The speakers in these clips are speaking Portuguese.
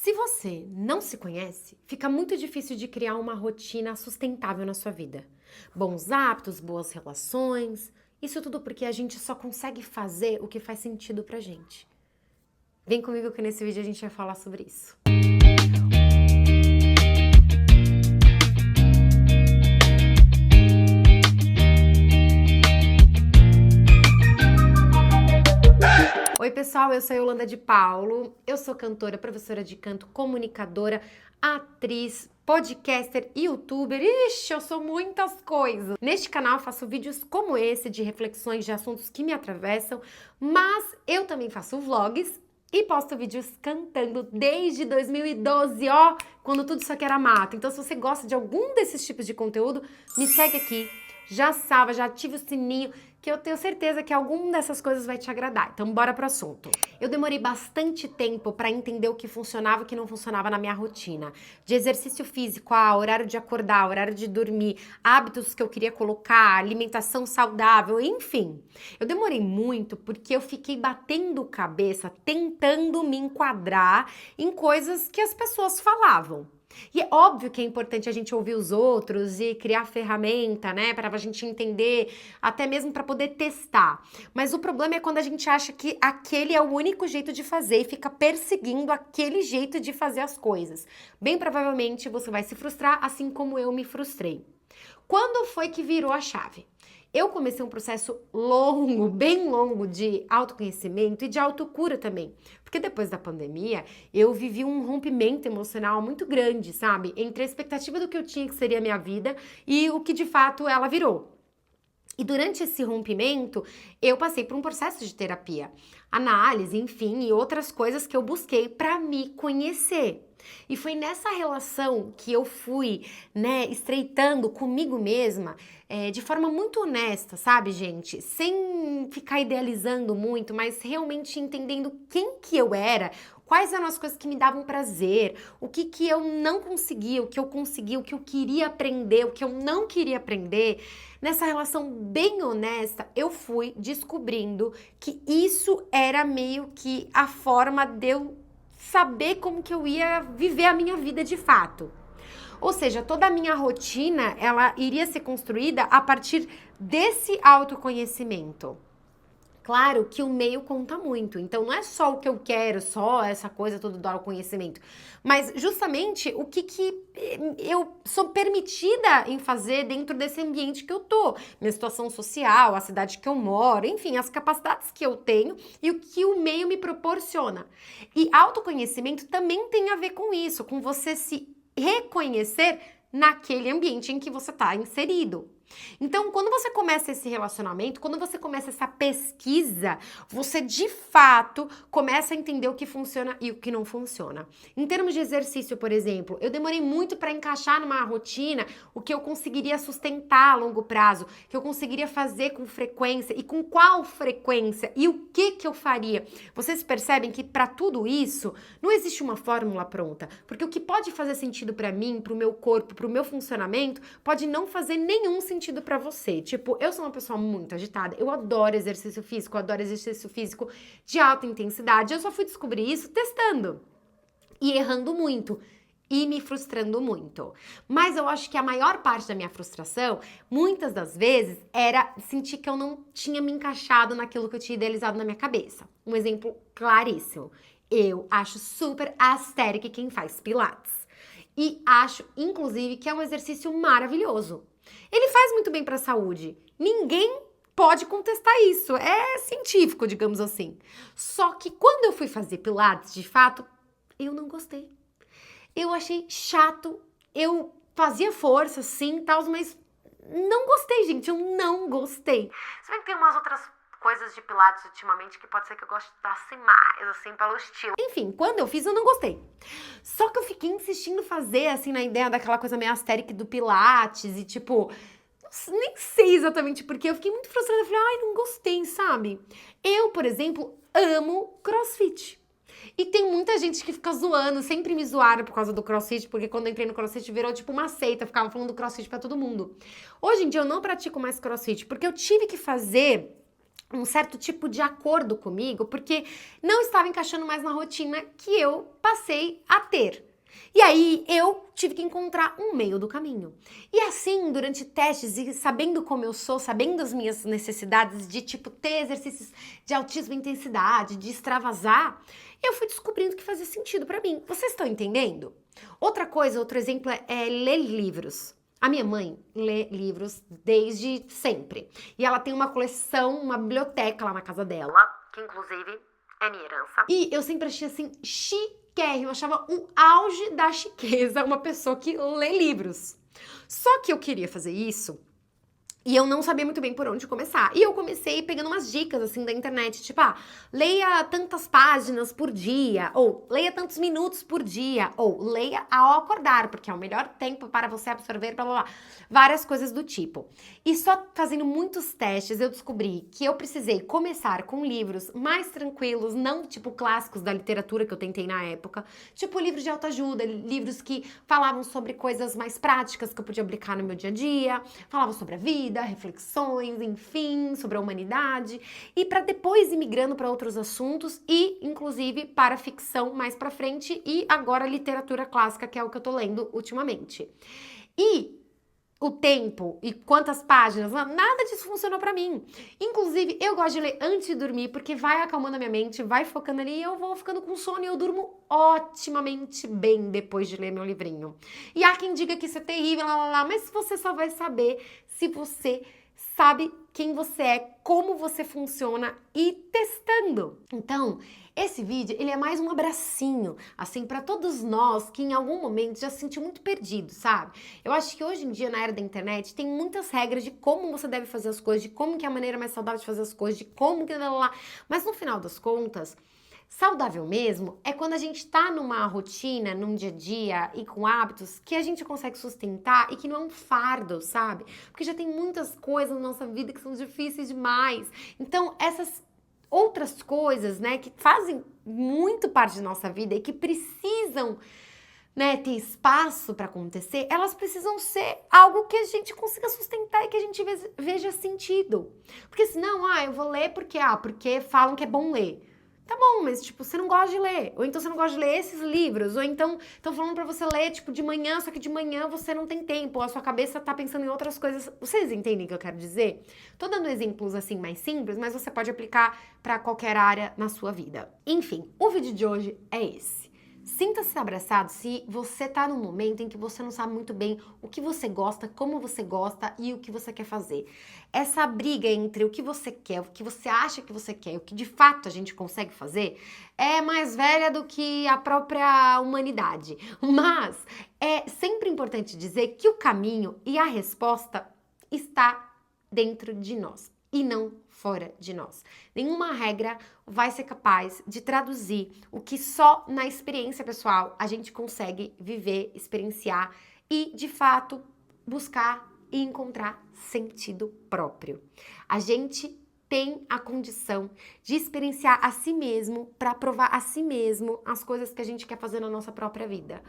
Se você não se conhece, fica muito difícil de criar uma rotina sustentável na sua vida. Bons hábitos, boas relações, isso tudo porque a gente só consegue fazer o que faz sentido pra gente. Vem comigo que nesse vídeo a gente vai falar sobre isso. Oi pessoal, eu sou a Yolanda de Paulo, eu sou cantora, professora de canto, comunicadora, atriz, podcaster, youtuber, ixi, eu sou muitas coisas. Neste canal eu faço vídeos como esse de reflexões de assuntos que me atravessam, mas eu também faço vlogs e posto vídeos cantando desde 2012, ó, quando tudo isso aqui era mato. Então se você gosta de algum desses tipos de conteúdo, me segue aqui. Já salva, já ativa o sininho, que eu tenho certeza que alguma dessas coisas vai te agradar. Então, bora pro assunto. Eu demorei bastante tempo para entender o que funcionava e o que não funcionava na minha rotina. De exercício físico, horário de acordar, horário de dormir, hábitos que eu queria colocar, alimentação saudável, enfim. Eu demorei muito porque eu fiquei batendo cabeça, tentando me enquadrar em coisas que as pessoas falavam. E é óbvio que é importante a gente ouvir os outros e criar ferramenta, né, para a gente entender, até mesmo para poder testar. Mas o problema é quando a gente acha que aquele é o único jeito de fazer e fica perseguindo aquele jeito de fazer as coisas. Bem provavelmente você vai se frustrar, assim como eu me frustrei. Quando foi que virou a chave? Eu comecei um processo longo, bem longo de autoconhecimento e de autocura também. Porque depois da pandemia, eu vivi um rompimento emocional muito grande, sabe? Entre a expectativa do que eu tinha que seria a minha vida e o que de fato ela virou. E durante esse rompimento, eu passei por um processo de terapia, análise, enfim, e outras coisas que eu busquei para me conhecer. E foi nessa relação que eu fui, né, estreitando comigo mesma, de forma muito honesta, sabe, gente? Sem ficar idealizando muito, mas realmente entendendo quem que eu era, quais eram as coisas que me davam prazer, o que que eu não conseguia, o que eu conseguia, o que eu queria aprender, o que eu não queria aprender. Nessa relação bem honesta, eu fui descobrindo que isso era meio que a forma de eu saber como que eu ia viver a minha vida de fato. Ou seja, toda a minha rotina, ela iria ser construída a partir desse autoconhecimento. Claro que o meio conta muito, então não é só o que eu quero, só essa coisa toda do autoconhecimento, mas justamente o que eu sou permitida em fazer dentro desse ambiente que eu tô, minha situação social, a cidade que eu moro, enfim, as capacidades que eu tenho e o que o meio me proporciona. E autoconhecimento também tem a ver com isso, com você se reconhecer naquele ambiente em que você está inserido. Então, quando você começa esse relacionamento, quando você começa essa pesquisa, você de fato começa a entender o que funciona e o que não funciona. Em termos de exercício, por exemplo, eu demorei muito para encaixar numa rotina o que eu conseguiria sustentar a longo prazo, que eu conseguiria fazer com frequência e com qual frequência e o que eu faria. Vocês percebem que para tudo isso não existe uma fórmula pronta, porque o que pode fazer sentido para mim, para o meu corpo, para o meu funcionamento, pode não fazer nenhum sentido para você. Tipo, eu sou uma pessoa muito agitada, eu adoro exercício físico, eu adoro exercício físico de alta intensidade. Eu só fui descobrir isso testando e errando muito e me frustrando muito. Mas eu acho que a maior parte da minha frustração, muitas das vezes, era sentir que eu não tinha me encaixado naquilo que eu tinha idealizado na minha cabeça. Um exemplo claríssimo. Eu acho super aesthetic quem faz pilates. E acho, inclusive, que é um exercício maravilhoso. Ele faz muito bem para a saúde. Ninguém pode contestar isso. É científico, digamos assim. Só que quando eu fui fazer pilates, de fato, eu não gostei. Eu achei chato. Eu fazia força, sim, tal, mas não gostei, gente. Eu não gostei. Se bem que tem umas outras coisas de pilates ultimamente que pode ser que eu gostasse mais, assim, pelo estilo. Enfim, quando eu fiz, eu não gostei. Só que eu fiquei insistindo em fazer, assim, na ideia daquela coisa meio asteric do pilates e, tipo, nem sei exatamente porque, eu fiquei muito frustrada. Eu falei, ai, não gostei, sabe? Eu, por exemplo, amo CrossFit. E tem muita gente que fica zoando, sempre me zoaram por causa do CrossFit, porque quando eu entrei no CrossFit virou tipo uma seita, ficava falando do CrossFit pra todo mundo. Hoje em dia eu não pratico mais CrossFit, porque eu tive que fazer um certo tipo de acordo comigo, porque não estava encaixando mais na rotina que eu passei a ter. E aí eu tive que encontrar um meio do caminho. E assim, durante testes e sabendo como eu sou, sabendo as minhas necessidades de tipo ter exercícios de altíssima intensidade, de extravasar, eu fui descobrindo que fazia sentido pra mim. Vocês estão entendendo? Outra coisa, outro exemplo é ler livros. A minha mãe lê livros desde sempre. E ela tem uma coleção, uma biblioteca lá na casa dela, que inclusive é minha herança. E eu sempre achei assim chiquérrimo, eu achava um auge da chiqueza uma pessoa que lê livros. Só que eu queria fazer isso e eu não sabia muito bem por onde começar. E eu comecei pegando umas dicas, assim, da internet, tipo, leia tantas páginas por dia, ou leia tantos minutos por dia, ou leia ao acordar, porque é o melhor tempo para você absorver, blá, blá, blá. Várias coisas do tipo. E só fazendo muitos testes, eu descobri que eu precisei começar com livros mais tranquilos, não tipo clássicos da literatura que eu tentei na época, tipo livros de autoajuda, livros que falavam sobre coisas mais práticas que eu podia aplicar no meu dia a dia, falavam sobre a vida, reflexões, enfim, sobre a humanidade, e para depois ir migrando para outros assuntos e, inclusive, para ficção mais para frente e agora literatura clássica, que é o que eu tô lendo ultimamente. E o tempo e quantas páginas, nada disso funcionou pra mim. Inclusive, eu gosto de ler antes de dormir, porque vai acalmando a minha mente, vai focando ali e eu vou ficando com sono e eu durmo otimamente bem depois de ler meu livrinho. E há quem diga que isso é terrível, mas você só vai saber se você sabe quem você é, como você funciona e testando. Então, esse vídeo, ele é mais um abracinho, assim, para todos nós que em algum momento já se sentiu muito perdido, sabe? Eu acho que hoje em dia, na era da internet, tem muitas regras de como você deve fazer as coisas, de como que é a maneira mais saudável de fazer as coisas, de como que... Mas no final das contas, saudável mesmo é quando a gente tá numa rotina, num dia a dia e com hábitos que a gente consegue sustentar e que não é um fardo, sabe? Porque já tem muitas coisas na nossa vida que são difíceis demais. Então, essas outras coisas, né, que fazem muito parte da nossa vida e que precisam, né, ter espaço para acontecer, elas precisam ser algo que a gente consiga sustentar e que a gente veja sentido. Porque senão, eu vou ler porque falam que é bom ler. Tá bom, mas tipo, você não gosta de ler. Ou então você não gosta de ler esses livros. Ou então estão falando pra você ler, tipo, de manhã, só que de manhã você não tem tempo. Ou a sua cabeça tá pensando em outras coisas. Vocês entendem o que eu quero dizer? Tô dando exemplos assim mais simples, mas você pode aplicar pra qualquer área na sua vida. Enfim, o vídeo de hoje é esse. Sinta-se abraçado se você tá num momento em que você não sabe muito bem o que você gosta, como você gosta e o que você quer fazer. Essa briga entre o que você quer, o que você acha que você quer, o que de fato a gente consegue fazer, é mais velha do que a própria humanidade. Mas é sempre importante dizer que o caminho e a resposta está dentro de nós e não fora de nós. Nenhuma regra vai ser capaz de traduzir o que só na experiência pessoal a gente consegue viver, experienciar e, de fato, buscar e encontrar sentido próprio. A gente tem a condição de experienciar a si mesmo para provar a si mesmo as coisas que a gente quer fazer na nossa própria vida.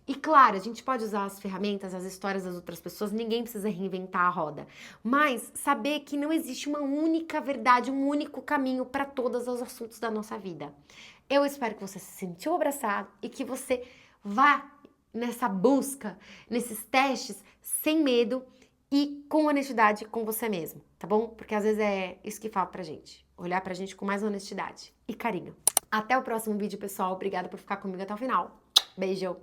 E claro, a gente pode usar as ferramentas, as histórias das outras pessoas, ninguém precisa reinventar a roda. Mas saber que não existe uma única verdade, um único caminho para todos os assuntos da nossa vida. Eu espero que você se sentiu abraçado e que você vá nessa busca, nesses testes, sem medo e com honestidade com você mesmo, tá bom? Porque às vezes é isso que falta pra gente. Olhar pra gente com mais honestidade e carinho. Até o próximo vídeo, pessoal. Obrigada por ficar comigo até o final. Beijo!